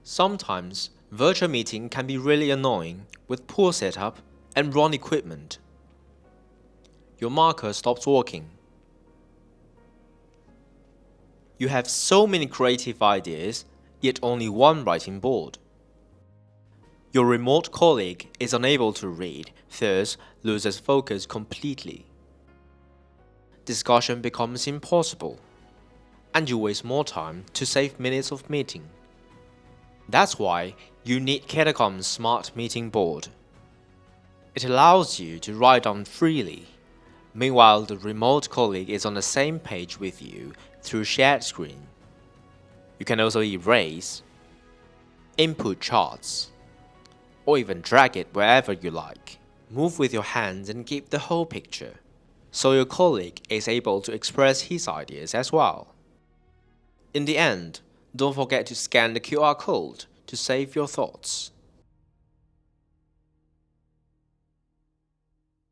Sometimes, virtual meeting can be really annoying with poor setup and wrong equipment. Your marker stops working. You have so many creative ideas, yet only one writing board. Your remote colleague is unable to read, thus loses focus completely. Discussion becomes impossible, and you waste more time to save minutes of meeting. That's why you need KEDACOM's Smart Meeting Board. It allows you to write down freely. Meanwhile, the remote colleague is on the same page with you through shared screen. You can also erase, input charts, or even drag it wherever you like. Move with your hands and keep the whole picture, so your colleague is able to express his ideas as well. In the end, don't forget to scan the QR code to save your thoughts.